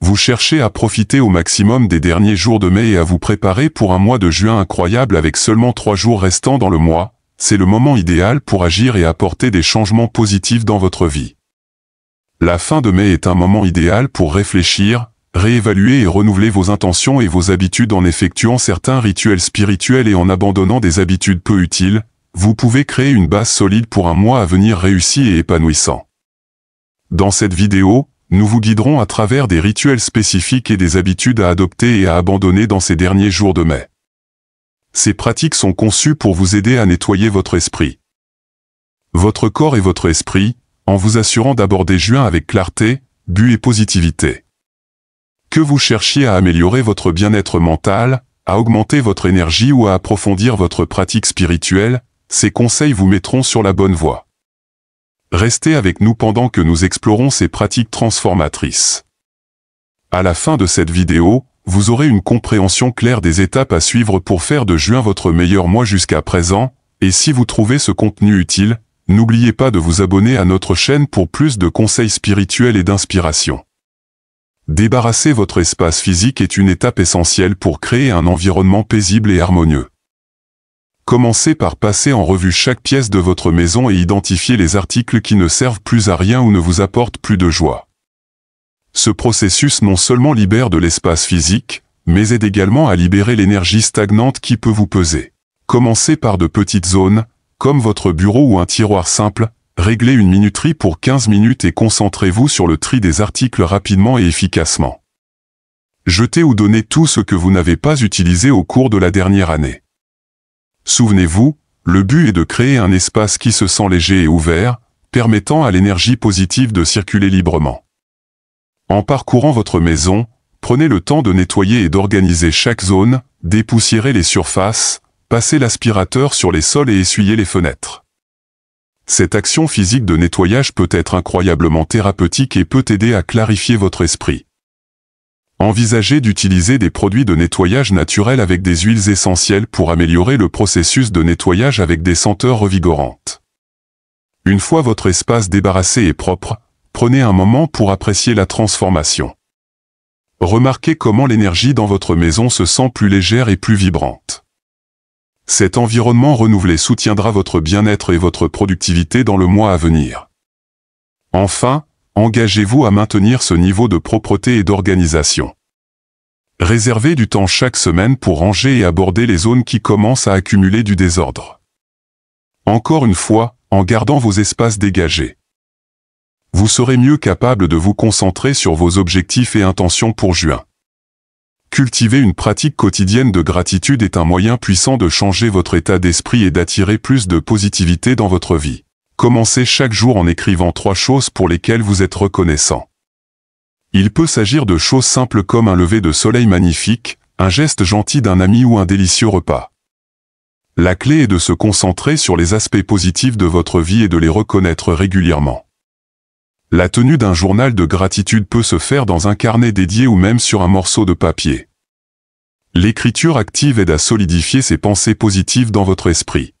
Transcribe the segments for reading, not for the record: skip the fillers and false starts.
Vous cherchez à profiter au maximum des derniers jours de mai et à vous préparer pour un mois de juin incroyable avec seulement 3 jours restants dans le mois. C'est le moment idéal pour agir et apporter des changements positifs dans votre vie. La fin de mai est un moment idéal pour réfléchir, réévaluer et renouveler vos intentions et vos habitudes en effectuant certains rituels spirituels et en abandonnant des habitudes peu utiles. Vous pouvez créer une base solide pour un mois à venir réussi et épanouissant. Dans cette vidéo, nous vous guiderons à travers des rituels spécifiques et des habitudes à adopter et à abandonner dans ces derniers jours de mai. Ces pratiques sont conçues pour vous aider à nettoyer votre esprit, votre corps et votre esprit, en vous assurant d'aborder juin avec clarté, but et positivité. Que vous cherchiez à améliorer votre bien-être mental, à augmenter votre énergie ou à approfondir votre pratique spirituelle, ces conseils vous mettront sur la bonne voie. Restez avec nous pendant que nous explorons ces pratiques transformatrices. À la fin de cette vidéo, vous aurez une compréhension claire des étapes à suivre pour faire de juin votre meilleur mois jusqu'à présent, et si vous trouvez ce contenu utile, n'oubliez pas de vous abonner à notre chaîne pour plus de conseils spirituels et d'inspiration. Débarrasser votre espace physique est une étape essentielle pour créer un environnement paisible et harmonieux. Commencez par passer en revue chaque pièce de votre maison et identifier les articles qui ne servent plus à rien ou ne vous apportent plus de joie. Ce processus non seulement libère de l'espace physique, mais aide également à libérer l'énergie stagnante qui peut vous peser. Commencez par de petites zones, comme votre bureau ou un tiroir simple, réglez une minuterie pour 15 minutes et concentrez-vous sur le tri des articles rapidement et efficacement. Jetez ou donnez tout ce que vous n'avez pas utilisé au cours de la dernière année. Souvenez-vous, le but est de créer un espace qui se sent léger et ouvert, permettant à l'énergie positive de circuler librement. En parcourant votre maison, prenez le temps de nettoyer et d'organiser chaque zone, dépoussiérez les surfaces, passez l'aspirateur sur les sols et essuyez les fenêtres. Cette action physique de nettoyage peut être incroyablement thérapeutique et peut aider à clarifier votre esprit. Envisagez d'utiliser des produits de nettoyage naturels avec des huiles essentielles pour améliorer le processus de nettoyage avec des senteurs revigorantes. Une fois votre espace débarrassé et propre, prenez un moment pour apprécier la transformation. Remarquez comment l'énergie dans votre maison se sent plus légère et plus vibrante. Cet environnement renouvelé soutiendra votre bien-être et votre productivité dans le mois à venir. Enfin, engagez-vous à maintenir ce niveau de propreté et d'organisation. Réservez du temps chaque semaine pour ranger et aborder les zones qui commencent à accumuler du désordre. Encore une fois, en gardant vos espaces dégagés, vous serez mieux capable de vous concentrer sur vos objectifs et intentions pour juin. Cultiver une pratique quotidienne de gratitude est un moyen puissant de changer votre état d'esprit et d'attirer plus de positivité dans votre vie. Commencez chaque jour en écrivant 3 choses pour lesquelles vous êtes reconnaissant. Il peut s'agir de choses simples comme un lever de soleil magnifique, un geste gentil d'un ami ou un délicieux repas. La clé est de se concentrer sur les aspects positifs de votre vie et de les reconnaître régulièrement. La tenue d'un journal de gratitude peut se faire dans un carnet dédié ou même sur un morceau de papier. L'écriture active aide à solidifier ces pensées positives dans votre esprit.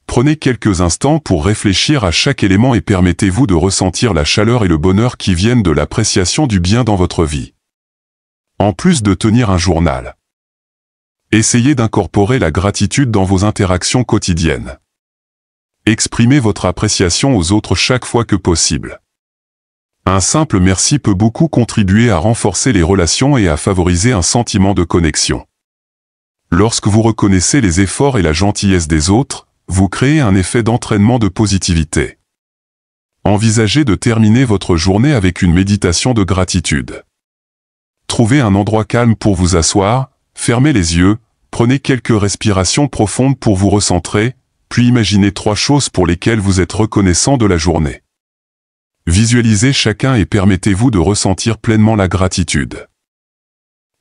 Prenez quelques instants pour réfléchir à chaque élément et permettez-vous de ressentir la chaleur et le bonheur qui viennent de l'appréciation du bien dans votre vie. En plus de tenir un journal, essayez d'incorporer la gratitude dans vos interactions quotidiennes. Exprimez votre appréciation aux autres chaque fois que possible. Un simple merci peut beaucoup contribuer à renforcer les relations et à favoriser un sentiment de connexion. Lorsque vous reconnaissez les efforts et la gentillesse des autres, vous créez un effet d'entraînement de positivité. Envisagez de terminer votre journée avec une méditation de gratitude. Trouvez un endroit calme pour vous asseoir, fermez les yeux, prenez quelques respirations profondes pour vous recentrer, puis imaginez 3 choses pour lesquelles vous êtes reconnaissant de la journée. Visualisez chacun et permettez-vous de ressentir pleinement la gratitude.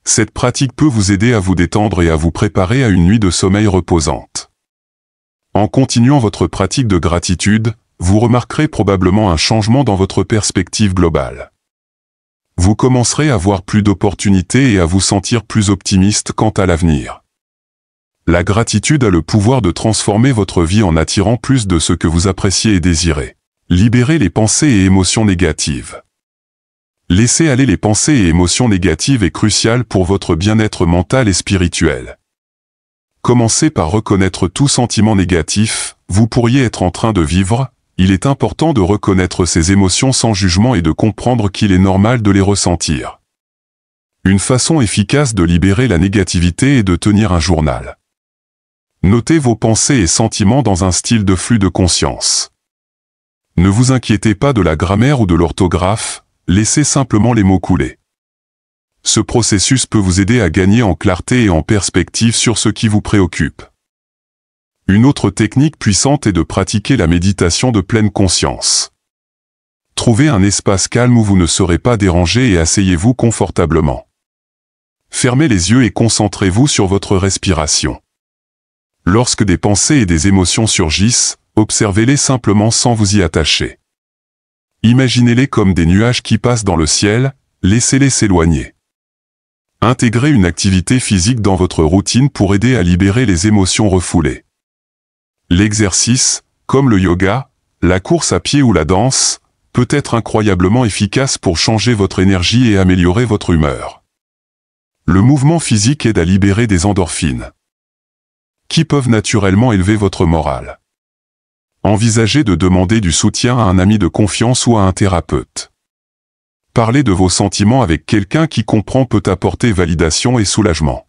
Cette pratique peut vous aider à vous détendre et à vous préparer à une nuit de sommeil reposante. En continuant votre pratique de gratitude, vous remarquerez probablement un changement dans votre perspective globale. Vous commencerez à voir plus d'opportunités et à vous sentir plus optimiste quant à l'avenir. La gratitude a le pouvoir de transformer votre vie en attirant plus de ce que vous appréciez et désirez. Libérez les pensées et émotions négatives. Laisser aller les pensées et émotions négatives est crucial pour votre bien-être mental et spirituel. Commencez par reconnaître tout sentiment négatif, vous pourriez être en train de vivre. Il est important de reconnaître ces émotions sans jugement et de comprendre qu'il est normal de les ressentir. Une façon efficace de libérer la négativité est de tenir un journal. Notez vos pensées et sentiments dans un style de flux de conscience. Ne vous inquiétez pas de la grammaire ou de l'orthographe, laissez simplement les mots couler. Ce processus peut vous aider à gagner en clarté et en perspective sur ce qui vous préoccupe. Une autre technique puissante est de pratiquer la méditation de pleine conscience. Trouvez un espace calme où vous ne serez pas dérangé et asseyez-vous confortablement. Fermez les yeux et concentrez-vous sur votre respiration. Lorsque des pensées et des émotions surgissent, observez-les simplement sans vous y attacher. Imaginez-les comme des nuages qui passent dans le ciel, laissez-les s'éloigner. Intégrez une activité physique dans votre routine pour aider à libérer les émotions refoulées. L'exercice, comme le yoga, la course à pied ou la danse, peut être incroyablement efficace pour changer votre énergie et améliorer votre humeur. Le mouvement physique aide à libérer des endorphines, qui peuvent naturellement élever votre morale. Envisagez de demander du soutien à un ami de confiance ou à un thérapeute. Parler de vos sentiments avec quelqu'un qui comprend peut apporter validation et soulagement.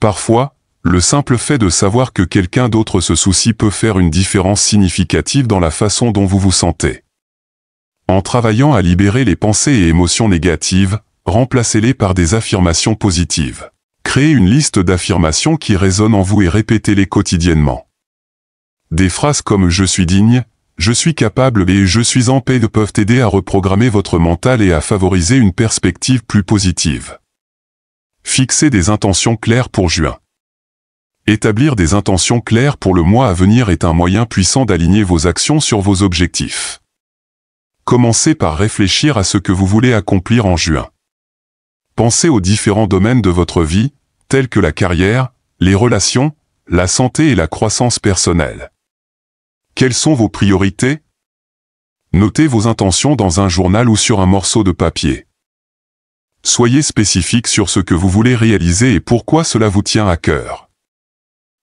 Parfois, le simple fait de savoir que quelqu'un d'autre se soucie peut faire une différence significative dans la façon dont vous vous sentez. En travaillant à libérer les pensées et émotions négatives, remplacez-les par des affirmations positives. Créez une liste d'affirmations qui résonnent en vous et répétez-les quotidiennement. Des phrases comme « je suis digne »,« je suis capable » et « je suis en paix » peuvent aider à reprogrammer votre mental et à favoriser une perspective plus positive. Fixez des intentions claires pour juin. Établir des intentions claires pour le mois à venir est un moyen puissant d'aligner vos actions sur vos objectifs. Commencez par réfléchir à ce que vous voulez accomplir en juin. Pensez aux différents domaines de votre vie, tels que la carrière, les relations, la santé et la croissance personnelle. Quelles sont vos priorités? Notez vos intentions dans un journal ou sur un morceau de papier. Soyez spécifique sur ce que vous voulez réaliser et pourquoi cela vous tient à cœur.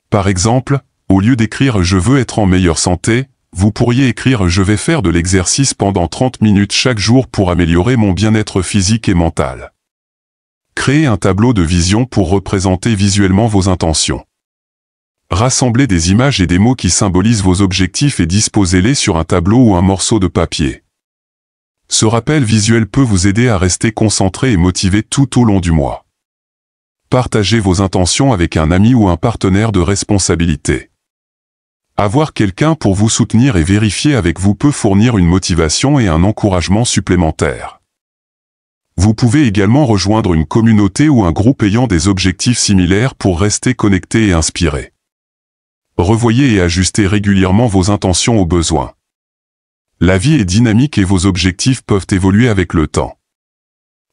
Par exemple, au lieu d'écrire « je veux être en meilleure santé », vous pourriez écrire « je vais faire de l'exercice pendant 30 minutes chaque jour pour améliorer mon bien-être physique et mental ». Créez un tableau de vision pour représenter visuellement vos intentions. Rassemblez des images et des mots qui symbolisent vos objectifs et disposez-les sur un tableau ou un morceau de papier. Ce rappel visuel peut vous aider à rester concentré et motivé tout au long du mois. Partagez vos intentions avec un ami ou un partenaire de responsabilité. Avoir quelqu'un pour vous soutenir et vérifier avec vous peut fournir une motivation et un encouragement supplémentaires. Vous pouvez également rejoindre une communauté ou un groupe ayant des objectifs similaires pour rester connecté et inspiré. Revoyez et ajustez régulièrement vos intentions au besoin. La vie est dynamique et vos objectifs peuvent évoluer avec le temps.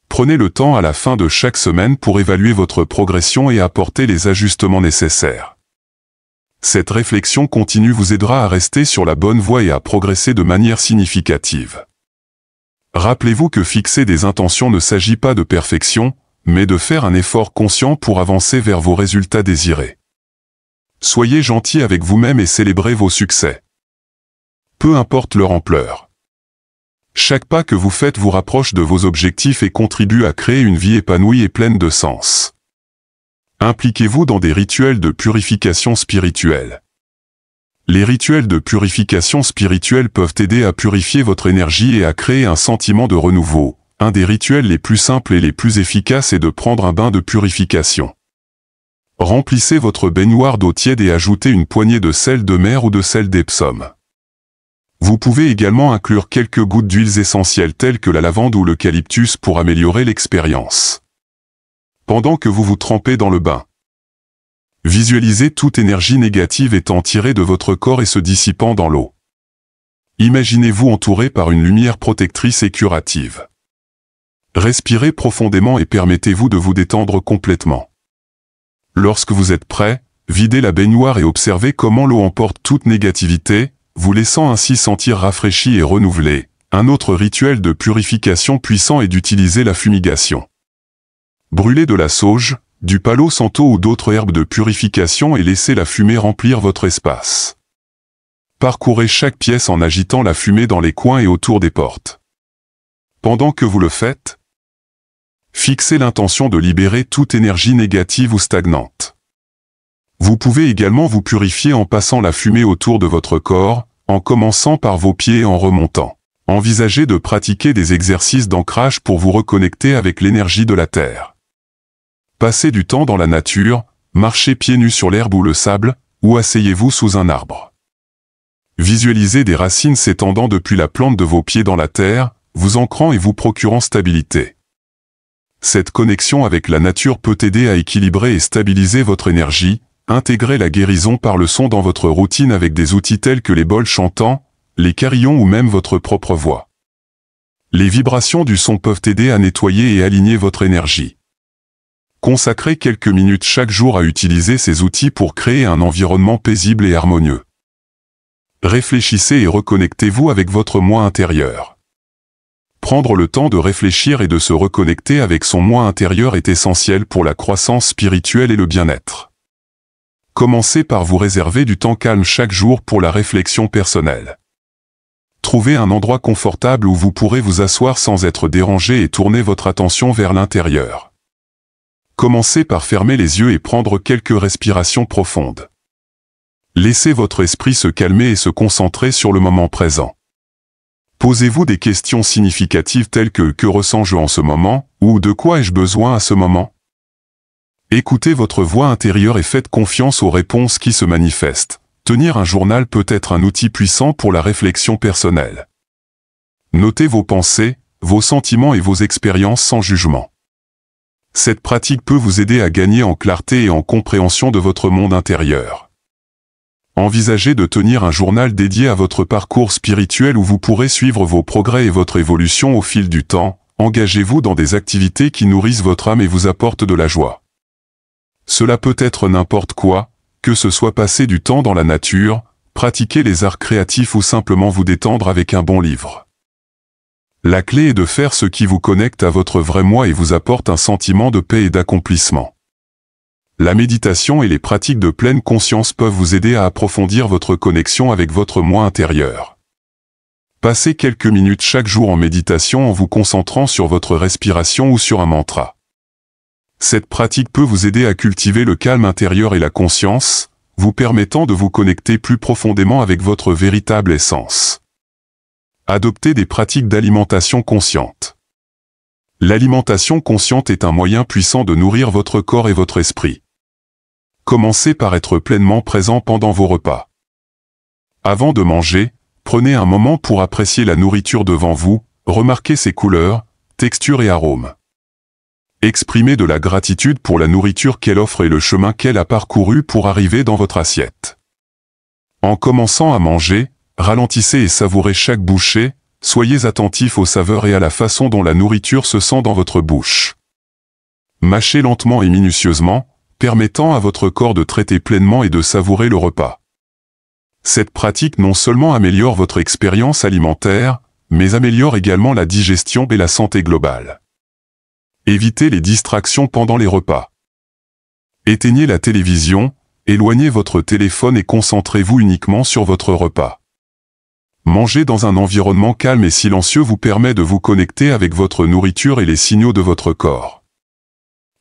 Prenez le temps à la fin de chaque semaine pour évaluer votre progression et apporter les ajustements nécessaires. Cette réflexion continue vous aidera à rester sur la bonne voie et à progresser de manière significative. Rappelez-vous que fixer des intentions ne s'agit pas de perfection, mais de faire un effort conscient pour avancer vers vos résultats désirés. Soyez gentil avec vous-même et célébrez vos succès. Peu importe leur ampleur. Chaque pas que vous faites vous rapproche de vos objectifs et contribue à créer une vie épanouie et pleine de sens. Impliquez-vous dans des rituels de purification spirituelle. Les rituels de purification spirituelle peuvent aider à purifier votre énergie et à créer un sentiment de renouveau. Un des rituels les plus simples et les plus efficaces est de prendre un bain de purification. Remplissez votre baignoire d'eau tiède et ajoutez une poignée de sel de mer ou de sel d'Epsom. Vous pouvez également inclure quelques gouttes d'huiles essentielles telles que la lavande ou l'eucalyptus pour améliorer l'expérience. Pendant que vous vous trempez dans le bain, visualisez toute énergie négative étant tirée de votre corps et se dissipant dans l'eau. Imaginez-vous entouré par une lumière protectrice et curative. Respirez profondément et permettez-vous de vous détendre complètement. Lorsque vous êtes prêt, videz la baignoire et observez comment l'eau emporte toute négativité, vous laissant ainsi sentir rafraîchi et renouvelé. Un autre rituel de purification puissant est d'utiliser la fumigation. Brûlez de la sauge, du palo santo ou d'autres herbes de purification et laissez la fumée remplir votre espace. Parcourez chaque pièce en agitant la fumée dans les coins et autour des portes. Pendant que vous le faites, fixez l'intention de libérer toute énergie négative ou stagnante. Vous pouvez également vous purifier en passant la fumée autour de votre corps, en commençant par vos pieds et en remontant. Envisagez de pratiquer des exercices d'ancrage pour vous reconnecter avec l'énergie de la terre. Passez du temps dans la nature, marchez pieds nus sur l'herbe ou le sable, ou asseyez-vous sous un arbre. Visualisez des racines s'étendant depuis la plante de vos pieds dans la terre, vous ancrant et vous procurant stabilité. Cette connexion avec la nature peut aider à équilibrer et stabiliser votre énergie. Intégrez la guérison par le son dans votre routine avec des outils tels que les bols chantants, les carillons ou même votre propre voix. Les vibrations du son peuvent aider à nettoyer et aligner votre énergie. Consacrez quelques minutes chaque jour à utiliser ces outils pour créer un environnement paisible et harmonieux. Réfléchissez et reconnectez-vous avec votre moi intérieur. Prendre le temps de réfléchir et de se reconnecter avec son moi intérieur est essentiel pour la croissance spirituelle et le bien-être. Commencez par vous réserver du temps calme chaque jour pour la réflexion personnelle. Trouvez un endroit confortable où vous pourrez vous asseoir sans être dérangé et tourner votre attention vers l'intérieur. Commencez par fermer les yeux et prendre quelques respirations profondes. Laissez votre esprit se calmer et se concentrer sur le moment présent. Posez-vous des questions significatives telles que ressens-je en ce moment, ou de quoi ai-je besoin à ce moment? Écoutez votre voix intérieure et faites confiance aux réponses qui se manifestent. Tenir un journal peut être un outil puissant pour la réflexion personnelle. Notez vos pensées, vos sentiments et vos expériences sans jugement. Cette pratique peut vous aider à gagner en clarté et en compréhension de votre monde intérieur. Envisagez de tenir un journal dédié à votre parcours spirituel où vous pourrez suivre vos progrès et votre évolution au fil du temps. Engagez-vous dans des activités qui nourrissent votre âme et vous apportent de la joie. Cela peut être n'importe quoi, que ce soit passer du temps dans la nature, pratiquer les arts créatifs ou simplement vous détendre avec un bon livre. La clé est de faire ce qui vous connecte à votre vrai moi et vous apporte un sentiment de paix et d'accomplissement. La méditation et les pratiques de pleine conscience peuvent vous aider à approfondir votre connexion avec votre moi intérieur. Passez quelques minutes chaque jour en méditation en vous concentrant sur votre respiration ou sur un mantra. Cette pratique peut vous aider à cultiver le calme intérieur et la conscience, vous permettant de vous connecter plus profondément avec votre véritable essence. Adoptez des pratiques d'alimentation consciente. L'alimentation consciente est un moyen puissant de nourrir votre corps et votre esprit. Commencez par être pleinement présent pendant vos repas. Avant de manger, prenez un moment pour apprécier la nourriture devant vous, remarquez ses couleurs, textures et arômes. Exprimez de la gratitude pour la nourriture qu'elle offre et le chemin qu'elle a parcouru pour arriver dans votre assiette. En commençant à manger, ralentissez et savourez chaque bouchée, soyez attentif aux saveurs et à la façon dont la nourriture se sent dans votre bouche. Mâchez lentement et minutieusement, permettant à votre corps de traiter pleinement et de savourer le repas. Cette pratique non seulement améliore votre expérience alimentaire, mais améliore également la digestion et la santé globale. Évitez les distractions pendant les repas. Éteignez la télévision, éloignez votre téléphone et concentrez-vous uniquement sur votre repas. Manger dans un environnement calme et silencieux vous permet de vous connecter avec votre nourriture et les signaux de votre corps.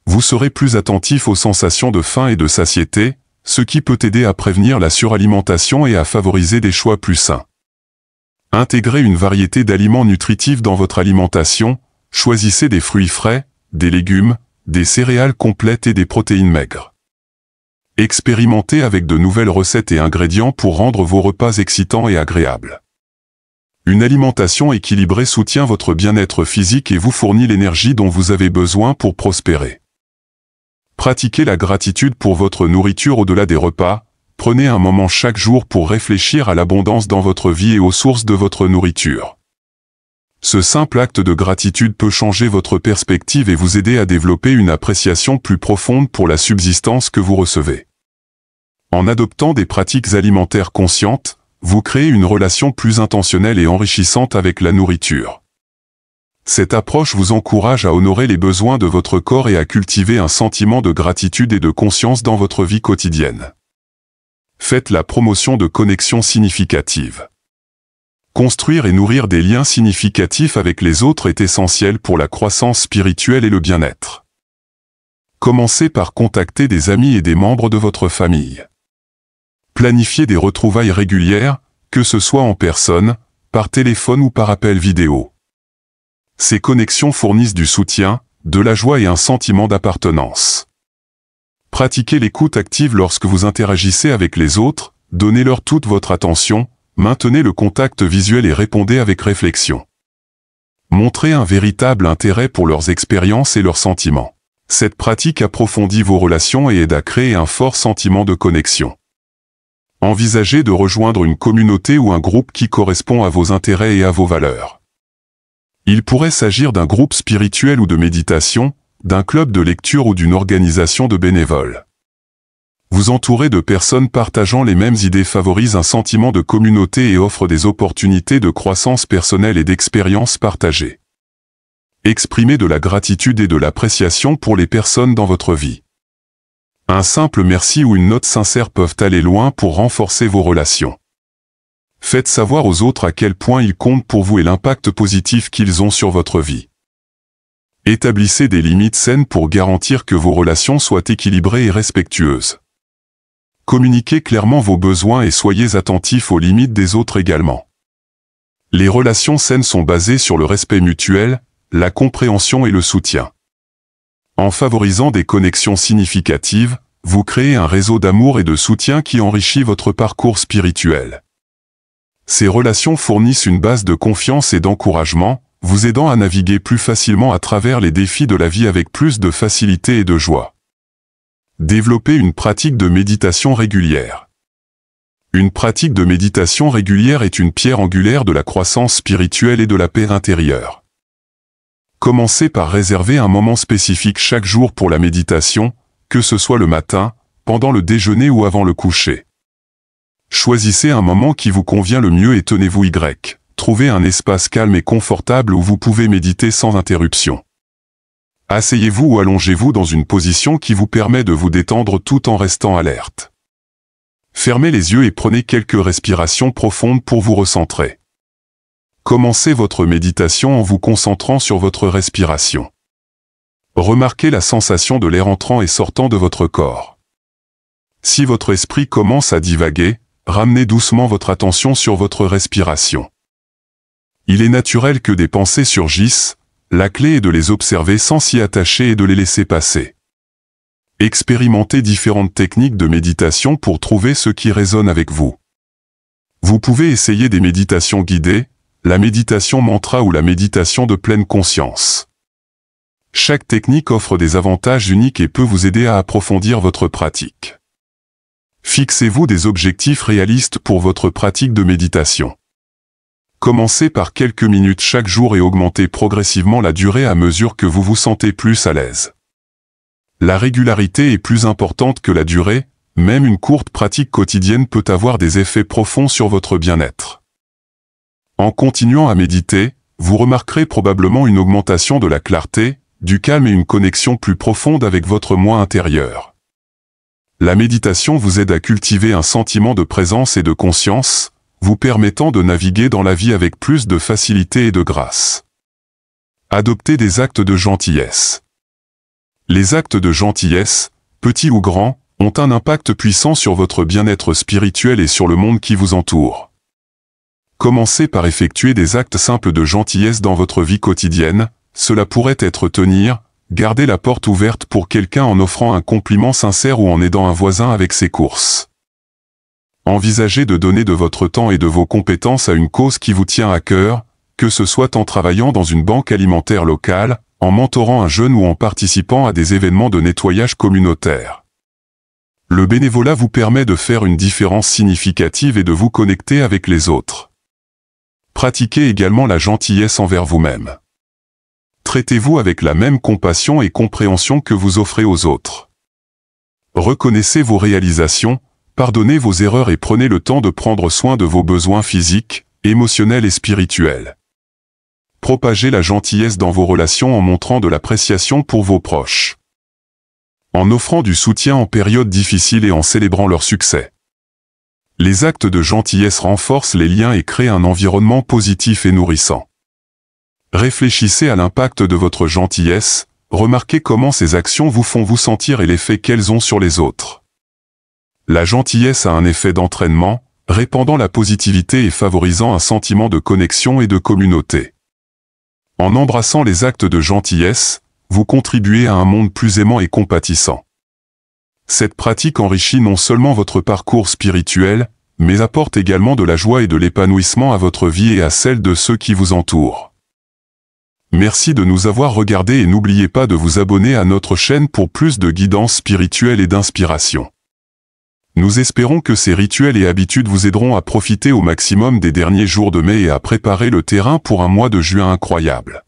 Vous serez plus attentif aux sensations de faim et de satiété, ce qui peut aider à prévenir la suralimentation et à favoriser des choix plus sains. Intégrez une variété d'aliments nutritifs dans votre alimentation, choisissez des fruits frais, des légumes, des céréales complètes et des protéines maigres. Expérimentez avec de nouvelles recettes et ingrédients pour rendre vos repas excitants et agréables. Une alimentation équilibrée soutient votre bien-être physique et vous fournit l'énergie dont vous avez besoin pour prospérer. Pratiquez la gratitude pour votre nourriture au-delà des repas, prenez un moment chaque jour pour réfléchir à l'abondance dans votre vie et aux sources de votre nourriture. Ce simple acte de gratitude peut changer votre perspective et vous aider à développer une appréciation plus profonde pour la subsistance que vous recevez. En adoptant des pratiques alimentaires conscientes, vous créez une relation plus intentionnelle et enrichissante avec la nourriture. Cette approche vous encourage à honorer les besoins de votre corps et à cultiver un sentiment de gratitude et de conscience dans votre vie quotidienne. Faites la promotion de connexions significatives. Construire et nourrir des liens significatifs avec les autres est essentiel pour la croissance spirituelle et le bien-être. Commencez par contacter des amis et des membres de votre famille. Planifiez des retrouvailles régulières, que ce soit en personne, par téléphone ou par appel vidéo. Ces connexions fournissent du soutien, de la joie et un sentiment d'appartenance. Pratiquez l'écoute active lorsque vous interagissez avec les autres, donnez-leur toute votre attention, maintenez le contact visuel et répondez avec réflexion. Montrez un véritable intérêt pour leurs expériences et leurs sentiments. Cette pratique approfondit vos relations et aide à créer un fort sentiment de connexion. Envisagez de rejoindre une communauté ou un groupe qui correspond à vos intérêts et à vos valeurs. Il pourrait s'agir d'un groupe spirituel ou de méditation, d'un club de lecture ou d'une organisation de bénévoles. Vous entourer de personnes partageant les mêmes idées favorise un sentiment de communauté et offre des opportunités de croissance personnelle et d'expériences partagées. Exprimez de la gratitude et de l'appréciation pour les personnes dans votre vie. Un simple merci ou une note sincère peuvent aller loin pour renforcer vos relations. Faites savoir aux autres à quel point ils comptent pour vous et l'impact positif qu'ils ont sur votre vie. Établissez des limites saines pour garantir que vos relations soient équilibrées et respectueuses. Communiquez clairement vos besoins et soyez attentifs aux limites des autres également. Les relations saines sont basées sur le respect mutuel, la compréhension et le soutien. En favorisant des connexions significatives, vous créez un réseau d'amour et de soutien qui enrichit votre parcours spirituel. Ces relations fournissent une base de confiance et d'encouragement, vous aidant à naviguer plus facilement à travers les défis de la vie avec plus de facilité et de joie. Développer une pratique de méditation régulière. Une pratique de méditation régulière est une pierre angulaire de la croissance spirituelle et de la paix intérieure. Commencez par réserver un moment spécifique chaque jour pour la méditation, que ce soit le matin, pendant le déjeuner ou avant le coucher. Choisissez un moment qui vous convient le mieux et tenez-vous Y. Trouvez un espace calme et confortable où vous pouvez méditer sans interruption. Asseyez-vous ou allongez-vous dans une position qui vous permet de vous détendre tout en restant alerte. Fermez les yeux et prenez quelques respirations profondes pour vous recentrer. Commencez votre méditation en vous concentrant sur votre respiration. Remarquez la sensation de l'air entrant et sortant de votre corps. Si votre esprit commence à divaguer, ramenez doucement votre attention sur votre respiration. Il est naturel que des pensées surgissent, la clé est de les observer sans s'y attacher et de les laisser passer. Expérimentez différentes techniques de méditation pour trouver ce qui résonne avec vous. Vous pouvez essayer des méditations guidées, la méditation mantra ou la méditation de pleine conscience. Chaque technique offre des avantages uniques et peut vous aider à approfondir votre pratique. Fixez-vous des objectifs réalistes pour votre pratique de méditation. Commencez par quelques minutes chaque jour et augmentez progressivement la durée à mesure que vous vous sentez plus à l'aise. La régularité est plus importante que la durée, même une courte pratique quotidienne peut avoir des effets profonds sur votre bien-être. En continuant à méditer, vous remarquerez probablement une augmentation de la clarté, du calme et une connexion plus profonde avec votre moi intérieur. La méditation vous aide à cultiver un sentiment de présence et de conscience, vous permettant de naviguer dans la vie avec plus de facilité et de grâce. Adoptez des actes de gentillesse. Les actes de gentillesse, petits ou grands, ont un impact puissant sur votre bien-être spirituel et sur le monde qui vous entoure. Commencez par effectuer des actes simples de gentillesse dans votre vie quotidienne, cela pourrait être garder la porte ouverte pour quelqu'un en offrant un compliment sincère ou en aidant un voisin avec ses courses. Envisagez de donner de votre temps et de vos compétences à une cause qui vous tient à cœur, que ce soit en travaillant dans une banque alimentaire locale, en mentorant un jeune ou en participant à des événements de nettoyage communautaire. Le bénévolat vous permet de faire une différence significative et de vous connecter avec les autres. Pratiquez également la gentillesse envers vous-même. Traitez-vous avec la même compassion et compréhension que vous offrez aux autres. Reconnaissez vos réalisations, Pardonnez vos erreurs et prenez le temps de prendre soin de vos besoins physiques, émotionnels et spirituels. Propagez la gentillesse dans vos relations en montrant de l'appréciation pour vos proches. En offrant du soutien en période difficile et en célébrant leur succès. Les actes de gentillesse renforcent les liens et créent un environnement positif et nourrissant. Réfléchissez à l'impact de votre gentillesse, remarquez comment ces actions vous font vous sentir et l'effet qu'elles ont sur les autres. La gentillesse a un effet d'entraînement, répandant la positivité et favorisant un sentiment de connexion et de communauté. En embrassant les actes de gentillesse, vous contribuez à un monde plus aimant et compatissant. Cette pratique enrichit non seulement votre parcours spirituel, mais apporte également de la joie et de l'épanouissement à votre vie et à celle de ceux qui vous entourent. Merci de nous avoir regardés et n'oubliez pas de vous abonner à notre chaîne pour plus de guidance spirituelle et d'inspiration. Nous espérons que ces rituels et habitudes vous aideront à profiter au maximum des derniers jours de mai et à préparer le terrain pour un mois de juin incroyable.